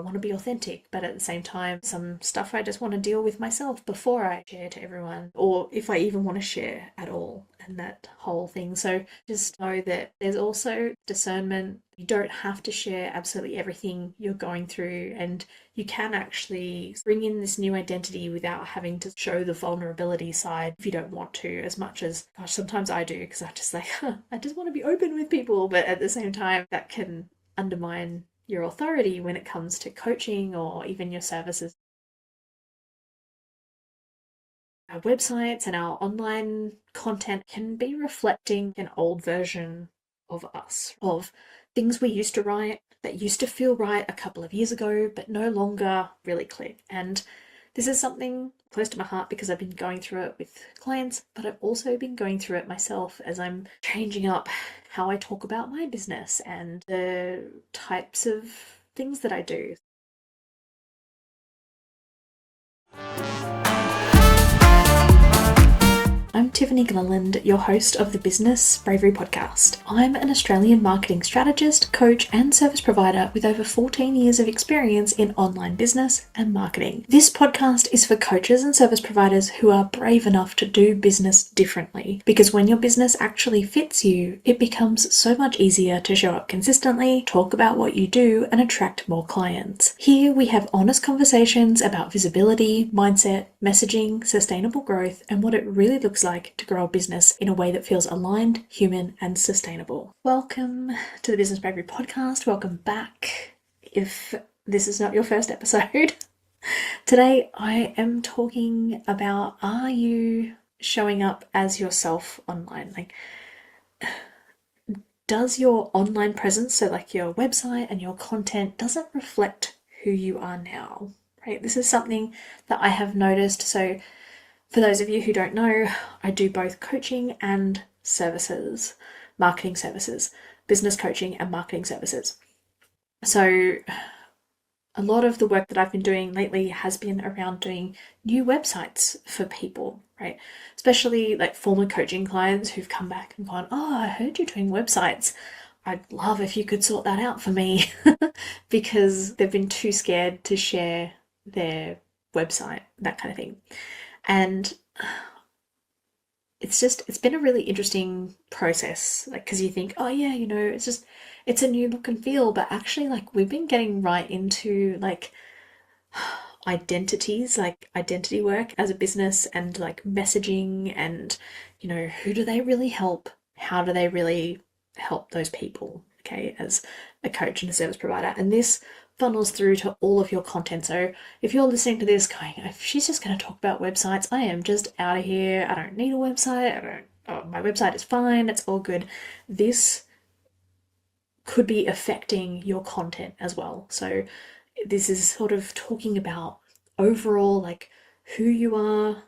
want to be authentic, but at the same time, some stuff I just want to deal with myself before I share to everyone, or if I even want to share at all, and that whole thing. So just know that there's also discernment. You don't have to share absolutely everything you're going through, and you can actually bring in this new identity without having to show the vulnerability side if you don't want to, as much as, gosh, sometimes I do, because I just like, I just want to be open with people, but at the same time, that can undermine your authority when it comes to coaching or even your services. Our websites and our online content can be reflecting an old version of us, of things we used to write that used to feel right a couple of years ago, but no longer really click. And this is something close to my heart because I've been going through it with clients, but I've also been going through it myself as I'm changing up how I talk about my business and the types of things that I do. I'm Tiffany Gilliland, your host of the Business Bravery podcast. I'm an Australian marketing strategist, coach, and service provider with over 14 years of experience in online business and marketing. This podcast is for coaches and service providers who are brave enough to do business differently, because when your business actually fits you, it becomes so much easier to show up consistently, talk about what you do, and attract more clients. Here we have honest conversations about visibility, mindset, messaging, sustainable growth, and what it really looks like to grow a business in a way that feels aligned, human, and sustainable. Welcome to the Business Bravery podcast. Welcome back if this is not your first episode. Today I am talking about, are you showing up as yourself online? Like, does your online presence, so like your website and your content, does it reflect who you are now? Right? This is something that I have noticed. So for those of you who don't know, I do both coaching and services, marketing services, business coaching and marketing services. So a lot of the work that I've been doing lately has been around doing new websites for people, right? Especially like former coaching clients who've come back and gone, oh, I heard you're doing websites. I'd love if you could sort that out for me because they've been too scared to share their website, that kind of thing. And it's been a really interesting process, like, because you think, oh yeah, it's a new look and feel, but actually, like, we've been getting right into like identities, like identity work as a business, and like messaging, and who do they really help? How do they really help those people? Okay, as a coach and a service provider, and this funnels through to all of your content. So if you're listening to this going, if she's just going to talk about websites, I am just out of here. I don't need a website. My website is fine. It's all good. This could be affecting your content as well. So this is sort of talking about overall, like, who you are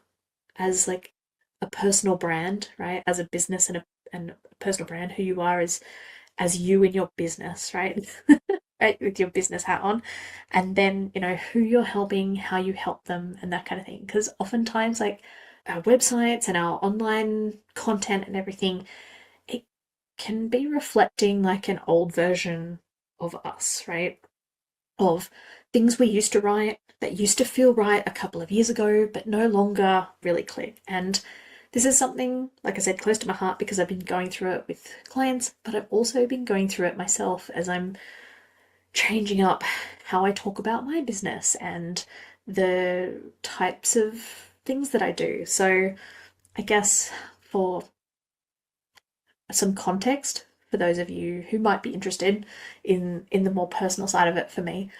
as like a personal brand, right? As a business and a personal brand, who you are as you in your business, right? Right, with your business hat on, and then who you're helping, how you help them, and that kind of thing. Because oftentimes, like, our websites and our online content and everything, it can be reflecting like an old version of us, right? Of things we used to write that used to feel right a couple of years ago, but no longer really click. And this is something, like I said, close to my heart because I've been going through it with clients, but I've also been going through it myself as I'm changing up how I talk about my business and the types of things that I do. So I guess for some context, for those of you who might be interested in the more personal side of it, for me,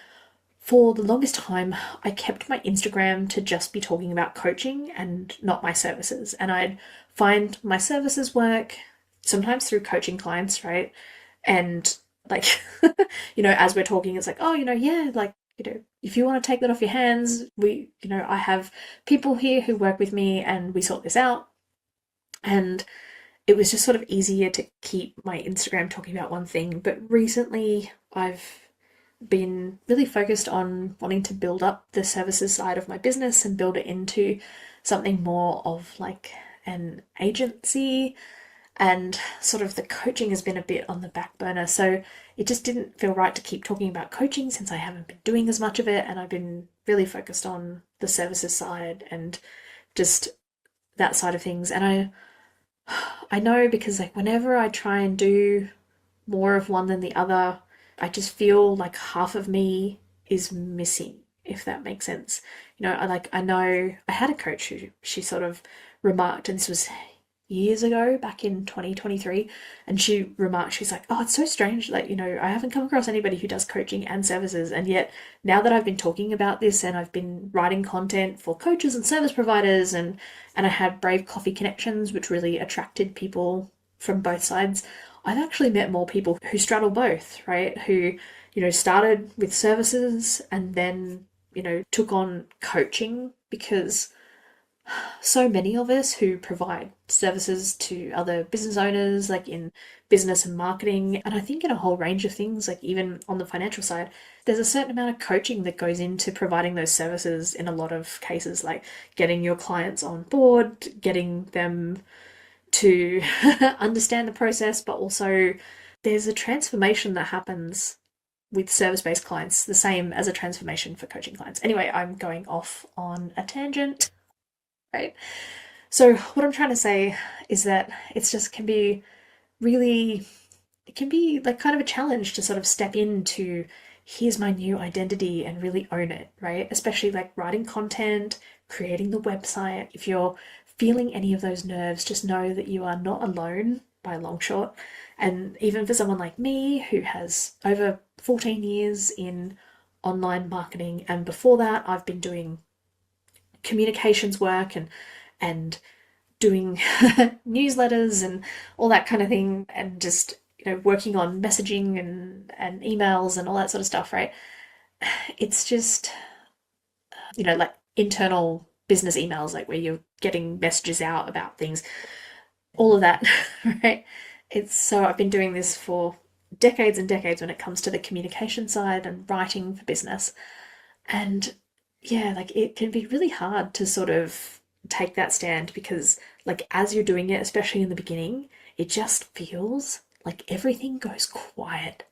for the longest time, I kept my Instagram to just be talking about coaching and not my services. And I'd find my services work sometimes through coaching clients, right? And like, as we're talking, it's like, oh, yeah, like, if you want to take that off your hands, I have people here who work with me and we sort this out. And it was just sort of easier to keep my Instagram talking about one thing. But recently I've been really focused on wanting to build up the services side of my business and build it into something more of like an agency, and sort of the coaching has been a bit on the back burner. So it just didn't feel right to keep talking about coaching since I haven't been doing as much of it, and I've been really focused on the services side and just that side of things. And I know because like whenever I try and do more of one than the other, I just feel like half of me is missing, if that makes sense. I know I had a coach who she sort of remarked, and this was years ago, back in 2023, and she remarked, she's like, "Oh, it's so strange, like, I haven't come across anybody who does coaching and services, and yet now that I've been talking about this and I've been writing content for coaches and service providers, and I had Brave Coffee Connections, which really attracted people from both sides, I've actually met more people who straddle both, right? Who, started with services and then, took on coaching because so many of us who provide services to other business owners, like in business and marketing, and I think in a whole range of things, like even on the financial side, there's a certain amount of coaching that goes into providing those services in a lot of cases, like getting your clients on board, getting them to understand the process, but also there's a transformation that happens with service-based clients, the same as a transformation for coaching clients. Anyway, I'm going off on a tangent, right? So what I'm trying to say is that it's just can be really, it can be like kind of a challenge to sort of step into here's my new identity and really own it, right? Especially like writing content, creating the website. If you're feeling any of those nerves, just know that you are not alone by a long shot. And even for someone like me who has over 14 years in online marketing, and before that, I've been doing communications work and doing newsletters and all that kind of thing, and just working on messaging and emails and all that sort of stuff, right? It's just like internal business emails, like where you're getting messages out about things, all of that, right? It's so I've been doing this for decades and decades when it comes to the communication side and writing for business. And yeah, like it can be really hard to sort of take that stand because, like, as you're doing it, especially in the beginning, it just feels like everything goes quiet.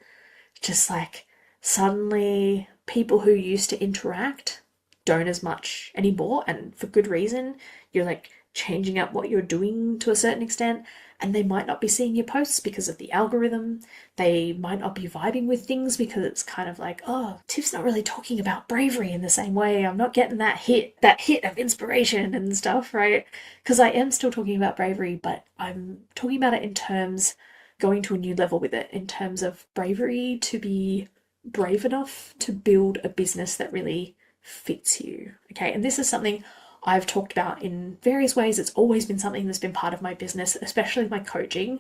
Just like suddenly people who used to interact don't as much anymore, and for good reason. You're like changing up what you're doing to a certain extent, and they might not be seeing your posts because of the algorithm. They might not be vibing with things because it's kind of like, oh, Tiff's not really talking about bravery in the same way. I'm not getting that hit of inspiration and stuff, right? Because I am still talking about bravery, but I'm talking about it in terms going to a new level with it, in terms of bravery to be brave enough to build a business that really fits you. Okay, and this is something I've talked about in various ways. It's always been something that's been part of my business, especially my coaching,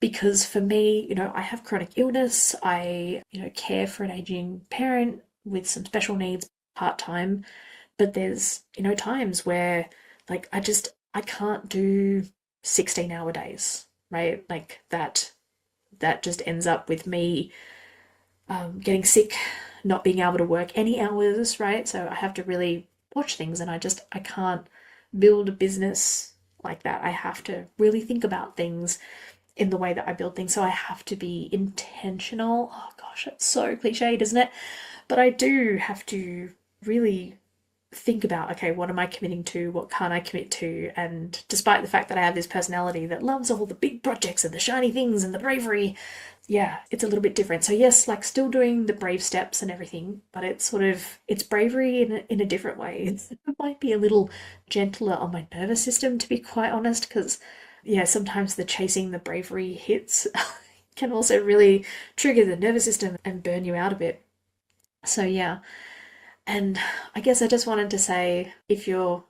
because for me, I have chronic illness. I, care for an aging parent with some special needs part time, but there's, times where like I can't do 16-hour days, right? Like that just ends up with me getting sick, not being able to work any hours, right? So I have to really watch things, and I can't build a business like that. I have to really think about things in the way that I build things. So I have to be intentional. Oh gosh, it's so cliched, isn't it? But I do have to really think about, okay, what am I committing to? What can't I commit to? And despite the fact that I have this personality that loves all the big projects and the shiny things and the bravery, yeah, it's a little bit different. So yes, like still doing the brave steps and everything, but it's bravery in a different way. It might be a little gentler on my nervous system, to be quite honest, because yeah, sometimes the chasing the bravery hits can also really trigger the nervous system and burn you out a bit. So yeah, and I guess I just wanted to say, if you're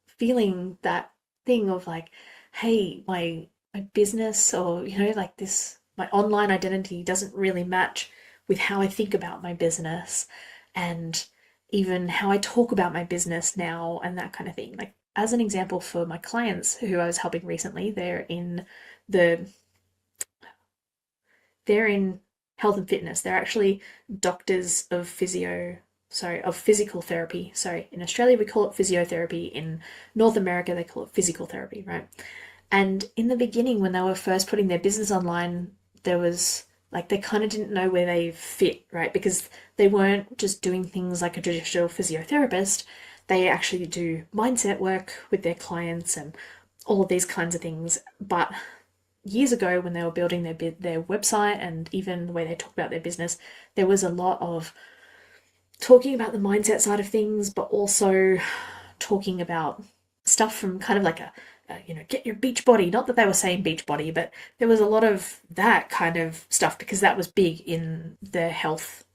feeling that thing of like, hey, my business, or like this, my online identity doesn't really match with how I think about my business and even how I talk about my business now and that kind of thing. Like as an example, for my clients who I was helping recently, the they're in health and fitness. They're actually doctors of of physical therapy. So in Australia we call it physiotherapy. In North America they call it physical therapy, right? And in the beginning, when they were first putting their business online, there was like they kind of didn't know where they fit, right? Because they weren't just doing things like a traditional physiotherapist. They actually do mindset work with their clients and all of these kinds of things. But years ago, when they were building their website and even the way they talk about their business, there was a lot of talking about the mindset side of things, but also talking about stuff from kind of like get your beach body. Not that they were saying beach body, but there was a lot of that kind of stuff because that was big in the health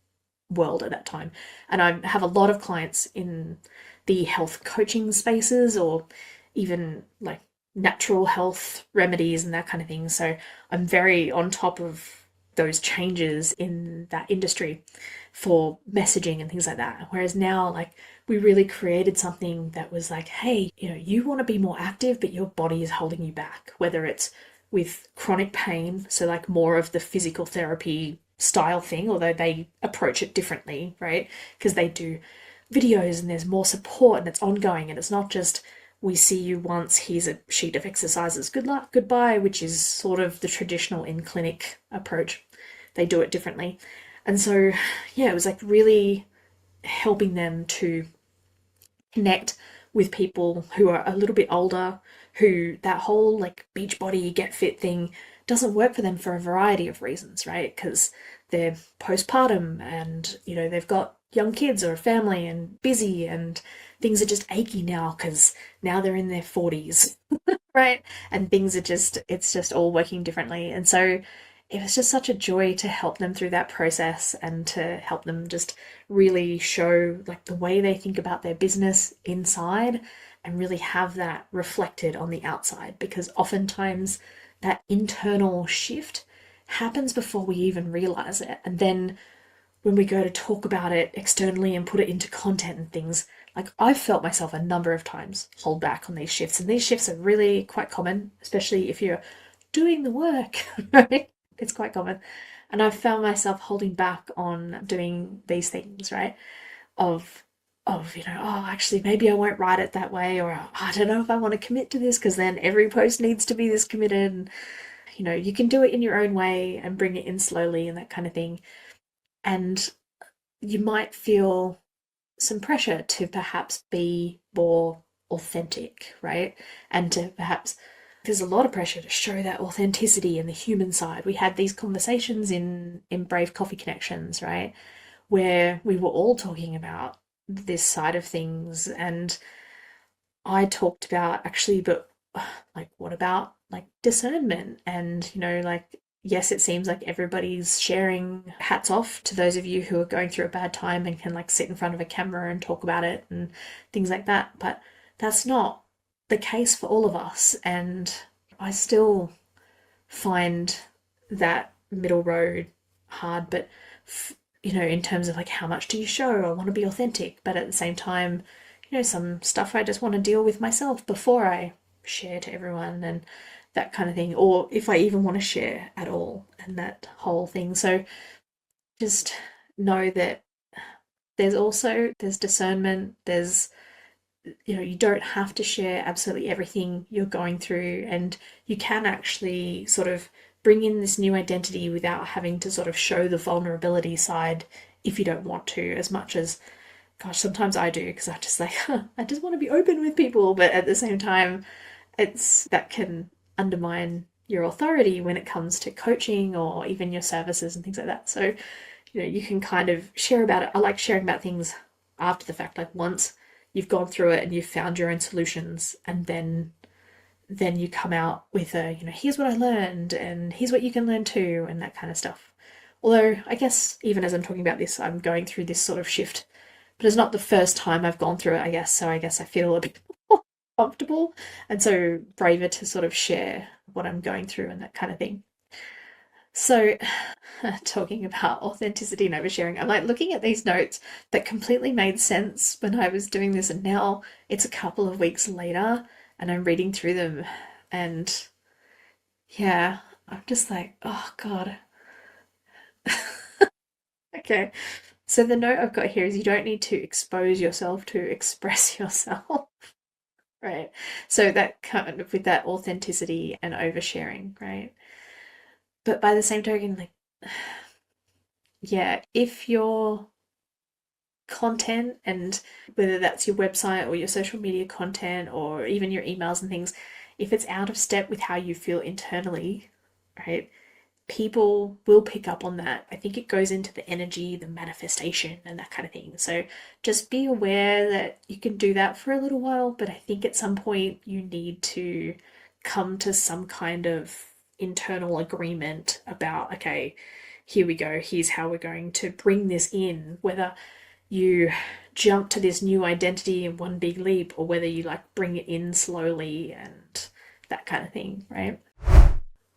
world at that time. And I have a lot of clients in the health coaching spaces or even like natural health remedies and that kind of thing. So I'm very on top of those changes in that industry for messaging and things like that. Whereas now, like, we really created something that was like, hey, you want to be more active, but your body is holding you back, whether it's with chronic pain, so like more of the physical therapy style thing, although they approach it differently, right? Because they do videos and there's more support and it's ongoing and it's not just we see you once, here's a sheet of exercises, good luck, goodbye, which is sort of the traditional in clinic approach. They do it differently. And so, yeah, it was like really helping them to connect with people who are a little bit older, who that whole like beach body get fit thing doesn't work for them for a variety of reasons, right? Because they're postpartum and they've got young kids or a family and busy and things are just achy now because now they're in their 40s, right? And things are just, it's just all working differently. And so it was just such a joy to help them through that process and to help them just really show like the way they think about their business inside and really have that reflected on the outside because oftentimes that internal shift happens before we even realize it. And then when we go to talk about it externally and put it into content and things, like I've felt myself a number of times hold back on these shifts. And these shifts are really quite common, especially if you're doing the work, right? It's quite common. And I've found myself holding back on doing these things, right? Of oh, actually maybe I won't write it that way, or oh, I don't know if I want to commit to this because then every post needs to be this committed. And you can do it in your own way and bring it in slowly and that kind of thing. And you might feel some pressure to perhaps be more authentic, right? And to perhaps there's a lot of pressure to show that authenticity and the human side. We had these conversations in Brave Coffee Connections, right? Where we were all talking about this side of things and I talked about actually, but like, what about like discernment? And, like, yes, it seems like everybody's sharing hats off to those of you who are going through a bad time and can like sit in front of a camera and talk about it and things like that. But that's not the case for all of us. And I still find that middle road hard, but in terms of like how much do you show? I want to be authentic, but at the same time, some stuff I just want to deal with myself before I share to everyone and that kind of thing, or if I even want to share at all, and that whole thing. So just know that there's discernment, there's you don't have to share absolutely everything you're going through, and you can actually sort of bring in this new identity without having to sort of show the vulnerability side if you don't want to, as much as, gosh, sometimes I do because I just like, I just want to be open with people, but at the same time, it's that can undermine your authority when it comes to coaching or even your services and things like that. So, you can kind of share about it. I like sharing about things after the fact, like once you've gone through it and you've found your own solutions, and then you come out with a, here's what I learned and here's what you can learn too, and that kind of stuff. Although I guess even as I'm talking about this, I'm going through this sort of shift, but it's not the first time I've gone through it, I guess. So I guess I feel a bit more comfortable and so braver to sort of share what I'm going through and that kind of thing. So, talking about authenticity and oversharing, I'm like looking at these notes that completely made sense when I was doing this, and now it's a couple of weeks later and I'm reading through them, and yeah, I'm just like, oh God. Okay. So, the note I've got here is you don't need to expose yourself to express yourself. right? So that kind of with that authenticity and oversharing, right? But by the same token, like, yeah, if your content and whether that's your website or your social media content or even your emails and things, if it's out of step with how you feel internally, right? People will pick up on that. I think it goes into the energy, the manifestation, and that kind of thing. So just be aware that you can do that for a little while, but I think at some point you need to come to some kind of internal agreement about, okay, here we go, here's how we're going to bring this in, whether you jump to this new identity in one big leap or whether you like bring it in slowly and that kind of thing, right?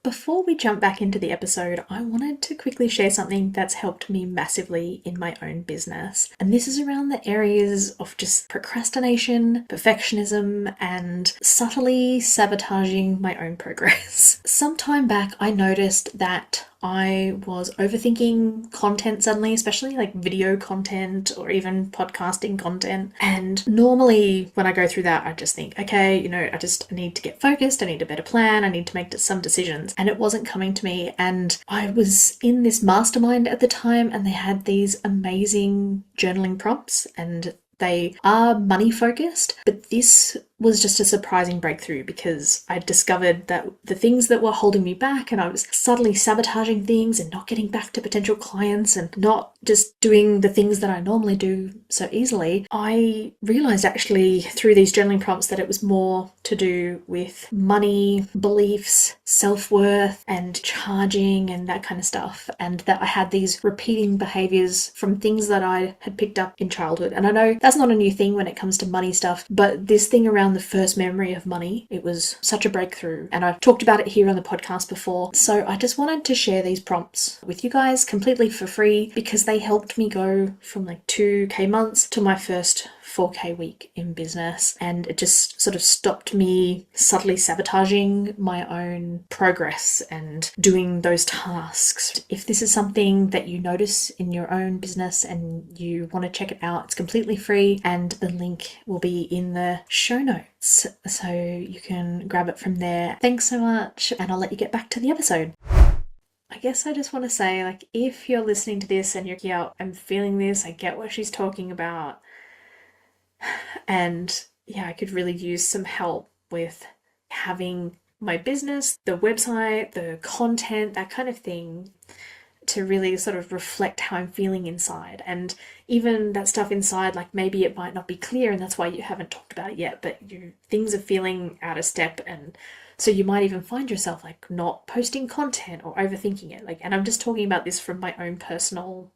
Before we jump back into the episode, I wanted to quickly share something that's helped me massively in my own business. And this is around the areas of just procrastination, perfectionism, and subtly sabotaging my own progress. Some time back, I noticed that I was overthinking content suddenly, especially like video content or even podcasting content. And normally when I go through that, I just think, okay, I just need to get focused. I need a better plan. I need to make some decisions. And it wasn't coming to me. And I was in this mastermind at the time and they had these amazing journaling prompts and they are money focused, but this was just a surprising breakthrough because I discovered that the things that were holding me back and I was subtly sabotaging things and not getting back to potential clients and not just doing the things that I normally do so easily, I realized actually through these journaling prompts that it was more to do with money, beliefs, self-worth and charging and that kind of stuff, and that I had these repeating behaviors from things that I had picked up in childhood. And I know that's not a new thing when it comes to money stuff, but this thing around the first memory of money, it was such a breakthrough. And I've talked about it here on the podcast before. So I just wanted to share these prompts with you guys completely for free because they helped me go from like 2K months to my first 4K week in business, and it just sort of stopped me subtly sabotaging my own progress and doing those tasks. If this is something that you notice in your own business and you want to check it out, it's completely free and the link will be in the show notes so you can grab it from there. Thanks so much, and I'll let you get back to the episode. I guess I just want to say, like, if you're listening to this and you're, yeah, I'm feeling this, I get what she's talking about, and yeah, I could really use some help with having my business, the website, the content, that kind of thing, to really sort of reflect how I'm feeling inside. And even that stuff inside, like maybe it might not be clear and that's why you haven't talked about it yet, but things are feeling out of step, and so you might even find yourself like not posting content or overthinking it. Like, and I'm just talking about this from my own personal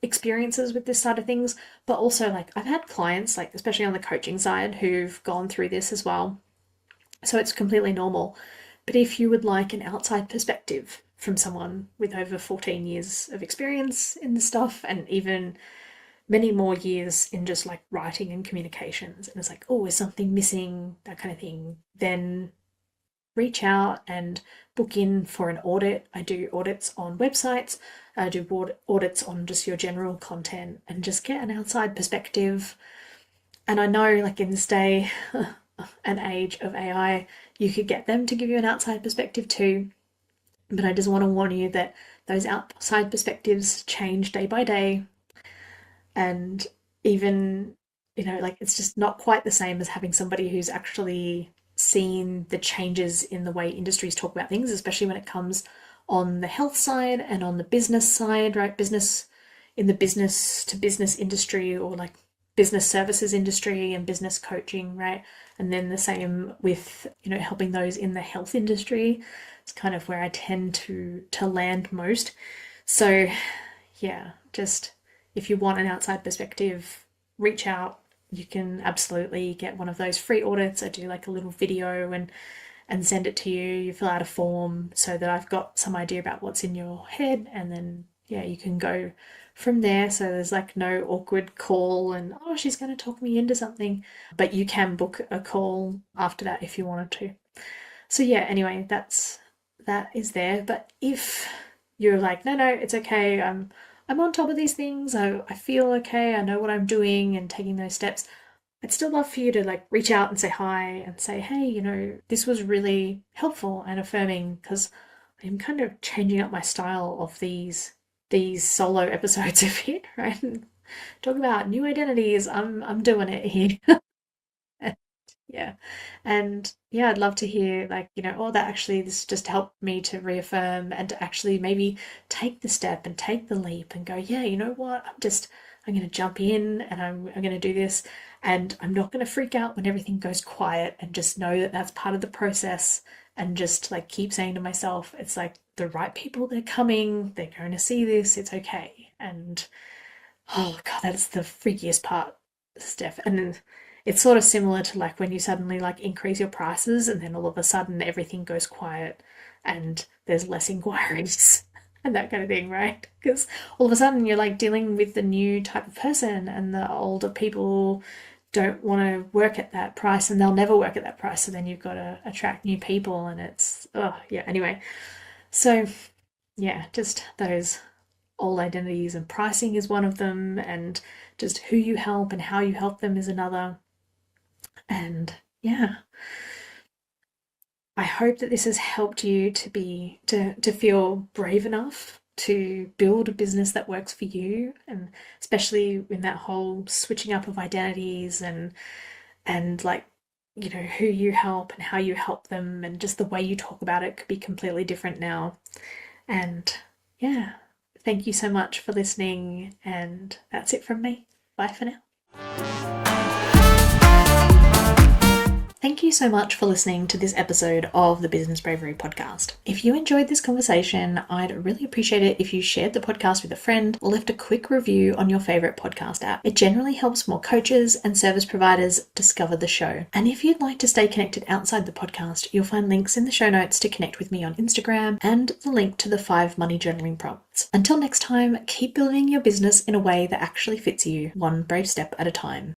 experiences with this side of things, but also like I've had clients, like especially on the coaching side, who've gone through this as well. So it's completely normal. But if you would like an outside perspective from someone with over 14 years of experience in this stuff and even many more years in just like writing and communications, and it's like, oh, is something missing, that kind of thing, then reach out and book in for an audit. I do audits on websites, I do audits on just your general content and just get an outside perspective. And I know, like, in this day and age of AI, you could get them to give you an outside perspective too. But I just want to warn you that those outside perspectives change day by day. And even, like, it's just not quite the same as having somebody who's actually seen the changes in the way industries talk about things, especially when it comes on the health side and on the business side, right? Business in the business to business industry, or like business services industry and business coaching, right? And then the same with, helping those in the health industry. It's kind of where I tend to land most. So yeah, just if you want an outside perspective, reach out. You can absolutely get one of those free audits. I do like a little video and send it to you. You fill out a form so that I've got some idea about what's in your head, and then yeah, you can go from there. So there's like no awkward call and, oh, she's going to talk me into something, but you can book a call after that if you wanted to. So yeah, anyway, that is there. But if you're like, no, it's okay, I'm on top of these things. I feel okay. I know what I'm doing and taking those steps. I'd still love for you to like reach out and say hi and say, hey, this was really helpful and affirming because I'm kind of changing up my style of these solo episodes of it, right? Talk about new identities. I'm doing it here. Yeah. And yeah, I'd love to hear like, oh, that actually this just helped me to reaffirm and to actually maybe take the step and take the leap and go, yeah, you know what? I'm going to jump in and I'm going to do this. And I'm not going to freak out when everything goes quiet and just know that that's part of the process and just like keep saying to myself, it's like the right people, they're coming, they're going to see this, it's okay. And oh god, that's the freakiest part, Steph. And then it's sort of similar to like when you suddenly like increase your prices and then all of a sudden everything goes quiet and there's less inquiries and that kind of thing, right? Because all of a sudden you're like dealing with the new type of person and the older people don't want to work at that price and they'll never work at that price. So then you've got to attract new people and it's, oh, yeah. Anyway, so yeah, just those old identities, and pricing is one of them, and just who you help and how you help them is another. And yeah, I hope that this has helped you to feel brave enough to build a business that works for you, and especially in that whole switching up of identities and like who you help and how you help them and just the way you talk about it could be completely different now. And yeah, thank you so much for listening. And that's it from me. Bye for now. Thank you so much for listening to this episode of the Business Bravery podcast. If you enjoyed this conversation, I'd really appreciate it if you shared the podcast with a friend or left a quick review on your favorite podcast app. It generally helps more coaches and service providers discover the show. And if you'd like to stay connected outside the podcast, you'll find links in the show notes to connect with me on Instagram and the link to the 5 money journaling prompts. Until next time, keep building your business in a way that actually fits you, one brave step at a time.